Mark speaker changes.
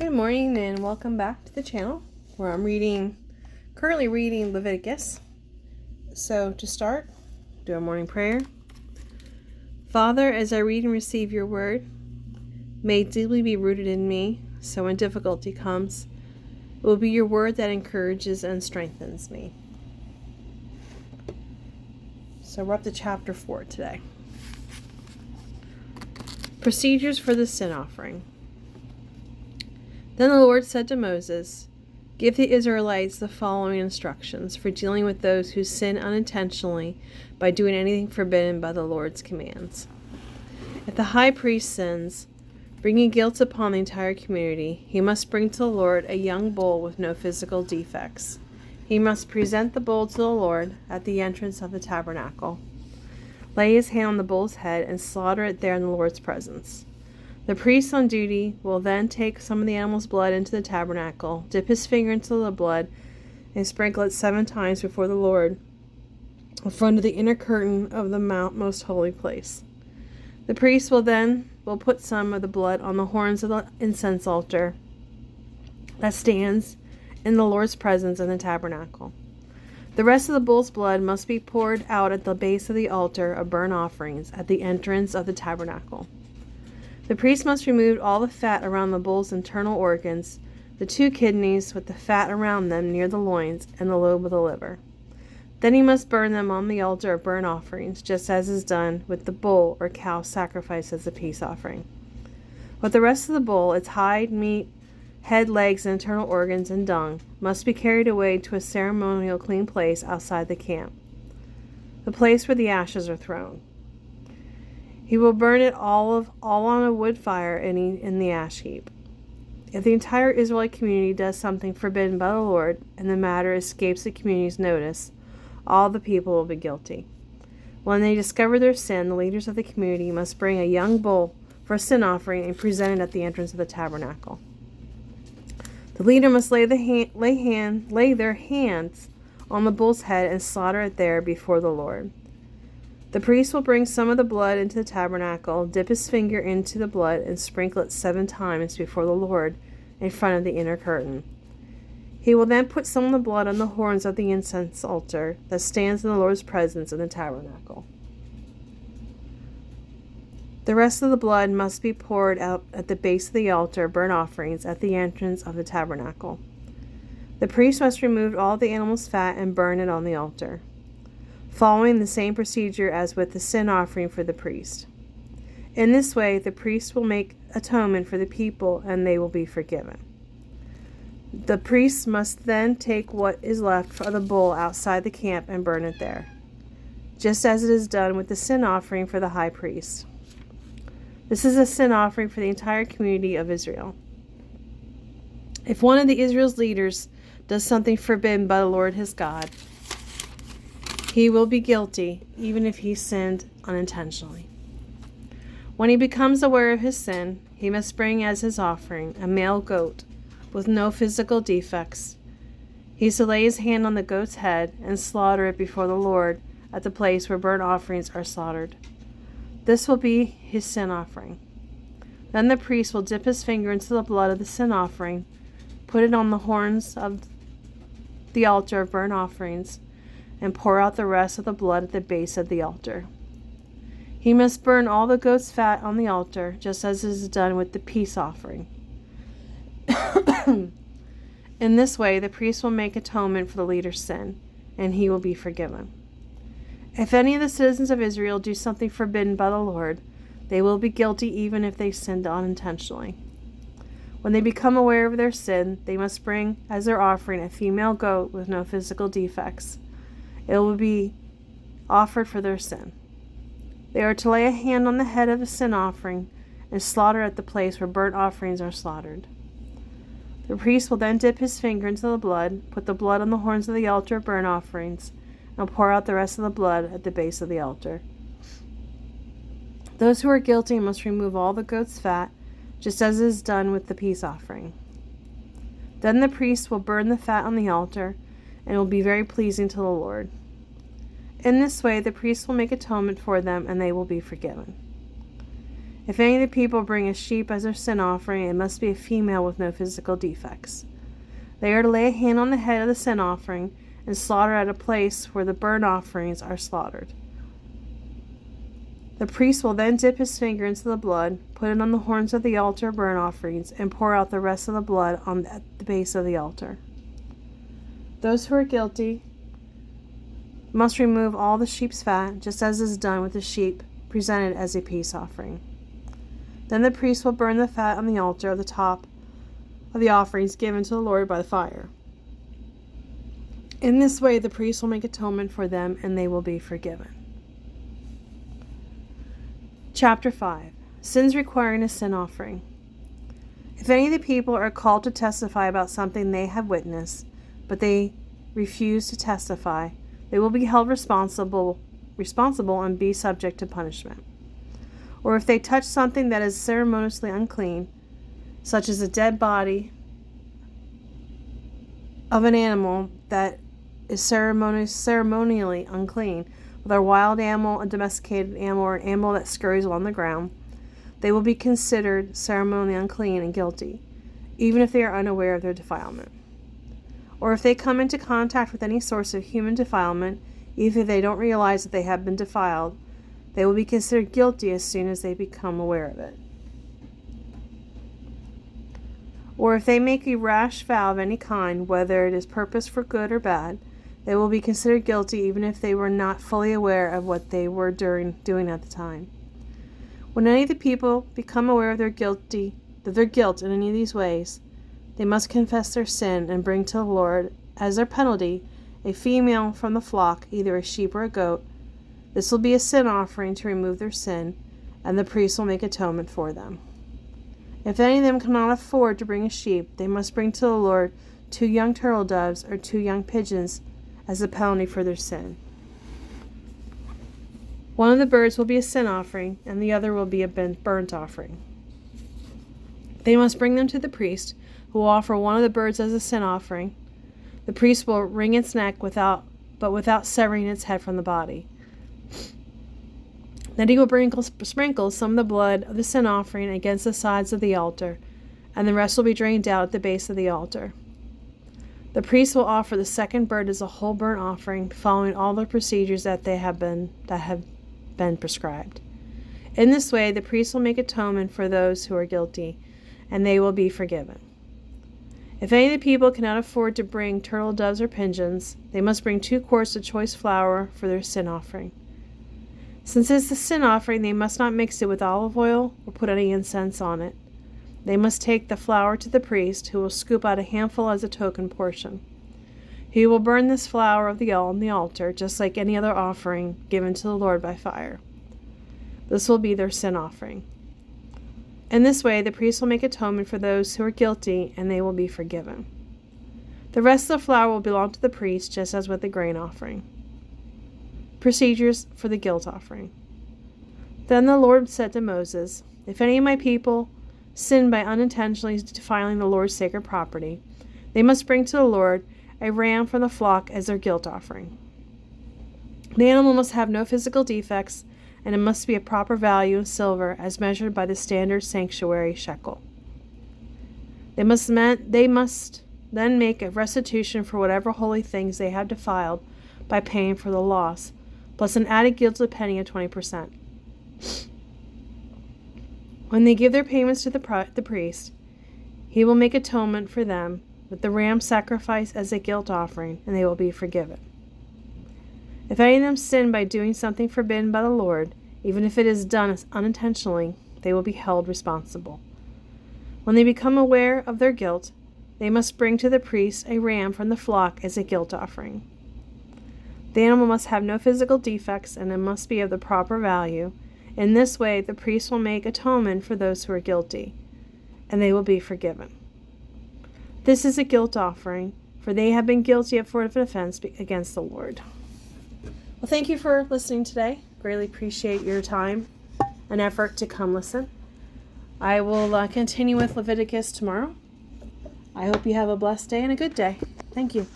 Speaker 1: Good morning and welcome back to the channel where I'm currently reading Leviticus. So to start, do a morning prayer. Father, as I read and receive your word, may it deeply be rooted in me, so when difficulty comes, it will be your word that encourages and strengthens me. So we're up to chapter 4 today. Procedures for the sin offering. Then the Lord said to Moses, "Give the Israelites the following instructions for dealing with those who sin unintentionally by doing anything forbidden by the Lord's commands. If the high priest sins, bringing guilt upon the entire community, he must bring to the Lord a young bull with no physical defects. He must present the bull to the Lord at the entrance of the tabernacle. Lay his hand on the bull's head and slaughter it there in the Lord's presence. The priest on duty will then take some of the animal's blood into the tabernacle, dip his finger into the blood, and sprinkle it 7 times before the Lord in front of the inner curtain of the most holy place. The priest will put some of the blood on the horns of the incense altar that stands in the Lord's presence in the tabernacle. The rest of the bull's blood must be poured out at the base of the altar of burnt offerings at the entrance of the tabernacle. The priest must remove all the fat around the bull's internal organs, the 2 kidneys with the fat around them near the loins, and the lobe of the liver. Then he must burn them on the altar of burnt offerings, just as is done with the bull or cow sacrificed as a peace offering. With the rest of the bull, its hide, meat, head, legs, and internal organs, and dung, must be carried away to a ceremonial clean place outside the camp, the place where the ashes are thrown. He will burn it all on a wood fire in the ash heap. If the entire Israelite community does something forbidden by the Lord, and the matter escapes the community's notice, all the people will be guilty. When they discover their sin, the leaders of the community must bring a young bull for a sin offering and present it at the entrance of the tabernacle. The leader must lay their hands on the bull's head and slaughter it there before the Lord. The priest will bring some of the blood into the tabernacle, dip his finger into the blood, and sprinkle it 7 times before the Lord in front of the inner curtain. He will then put some of the blood on the horns of the incense altar that stands in the Lord's presence in the tabernacle. The rest of the blood must be poured out at the base of the altar of burnt offerings at the entrance of the tabernacle. The priest must remove all the animal's fat and burn it on the altar, following the same procedure as with the sin offering for the priest. In this way, the priest will make atonement for the people, and they will be forgiven. The priest must then take what is left of the bull outside the camp and burn it there, just as it is done with the sin offering for the high priest. This is a sin offering for the entire community of Israel. If one of Israel's leaders does something forbidden by the Lord his God, he will be guilty, even if he sinned unintentionally. When he becomes aware of his sin, he must bring as his offering a male goat with no physical defects. He is to lay his hand on the goat's head and slaughter it before the Lord at the place where burnt offerings are slaughtered. This will be his sin offering. Then the priest will dip his finger into the blood of the sin offering, put it on the horns of the altar of burnt offerings, and pour out the rest of the blood at the base of the altar. He must burn all the goat's fat on the altar, just as is done with the peace offering. In this way, the priest will make atonement for the leader's sin, and he will be forgiven. If any of the citizens of Israel do something forbidden by the Lord, they will be guilty even if they sinned unintentionally. When they become aware of their sin, they must bring as their offering a female goat with no physical defects. It will be offered for their sin. They are to lay a hand on the head of the sin offering and slaughter at the place where burnt offerings are slaughtered. The priest will then dip his finger into the blood, put the blood on the horns of the altar of burnt offerings, and pour out the rest of the blood at the base of the altar. Those who are guilty must remove all the goat's fat, just as is done with the peace offering. Then the priest will burn the fat on the altar, and it will be very pleasing to the Lord. In this way, the priest will make atonement for them, and they will be forgiven. If any of the people bring a sheep as their sin offering, it must be a female with no physical defects. They are to lay a hand on the head of the sin offering and slaughter at a place where the burnt offerings are slaughtered. The priest will then dip his finger into the blood, put it on the horns of the altar of burnt offerings, and pour out the rest of the blood on the base of the altar. Those who are guilty must remove all the sheep's fat, just as is done with the sheep presented as a peace offering. Then the priest will burn the fat on the altar of the top of the offerings given to the Lord by the fire. In this way, the priest will make atonement for them, and they will be forgiven. Chapter 5. Sins requiring a sin offering. If any of the people are called to testify about something they have witnessed, but they refuse to testify, they will be held responsible and be subject to punishment. Or if they touch something that is ceremoniously unclean, such as a dead body of an animal that is ceremonially unclean, whether a wild animal, a domesticated animal, or an animal that scurries along the ground, they will be considered ceremonially unclean and guilty, even if they are unaware of their defilement. Or if they come into contact with any source of human defilement, even if they don't realize that they have been defiled, they will be considered guilty as soon as they become aware of it. Or if they make a rash vow of any kind, whether it is purposed for good or bad, they will be considered guilty even if they were not fully aware of what they were doing at the time. When any of the people become aware of their guilt in any of these ways, they must confess their sin and bring to the Lord, as their penalty, a female from the flock, either a sheep or a goat. This will be a sin offering to remove their sin, and the priest will make atonement for them. If any of them cannot afford to bring a sheep, they must bring to the Lord 2 young turtle doves or 2 young pigeons as a penalty for their sin. One of the birds will be a sin offering, and the other will be a burnt offering. They must bring them to the priest, who will offer one of the birds as a sin offering. The priest will wring its neck without severing its head from the body. Then he will sprinkle some of the blood of the sin offering against the sides of the altar, and the rest will be drained out at the base of the altar. The priest will offer the second bird as a whole burnt offering, following all the procedures that have been prescribed. In this way, the priest will make atonement for those who are guilty, and they will be forgiven. If any of the people cannot afford to bring turtle doves or pigeons, they must bring 2 quarts of choice flour for their sin offering. Since it is a sin offering, they must not mix it with olive oil or put any incense on it. They must take the flour to the priest, who will scoop out a handful as a token portion. He will burn this flour on the altar, just like any other offering given to the Lord by fire. This will be their sin offering. In this way, the priest will make atonement for those who are guilty, and they will be forgiven. The rest of the flour will belong to the priest, just as with the grain offering. Procedures for the guilt offering. Then the Lord said to Moses, "If any of my people sin by unintentionally defiling the Lord's sacred property, they must bring to the Lord a ram from the flock as their guilt offering. The animal must have no physical defects, and it must be a proper value in silver as measured by the standard sanctuary shekel. They must then make a restitution for whatever holy things they have defiled by paying for the loss, plus an added guilty penny of 20%. When they give their payments to the priest, he will make atonement for them with the ram sacrifice as a guilt offering, and they will be forgiven. If any of them sin by doing something forbidden by the Lord, even if it is done unintentionally, they will be held responsible. When they become aware of their guilt, they must bring to the priest a ram from the flock as a guilt offering. The animal must have no physical defects, and it must be of the proper value. In this way, the priest will make atonement for those who are guilty, and they will be forgiven. This is a guilt offering, for they have been guilty of an offense against the Lord." Well, thank you for listening today. Greatly appreciate your time and effort to come listen. I will continue with Leviticus tomorrow. I hope you have a blessed day and a good day. Thank you.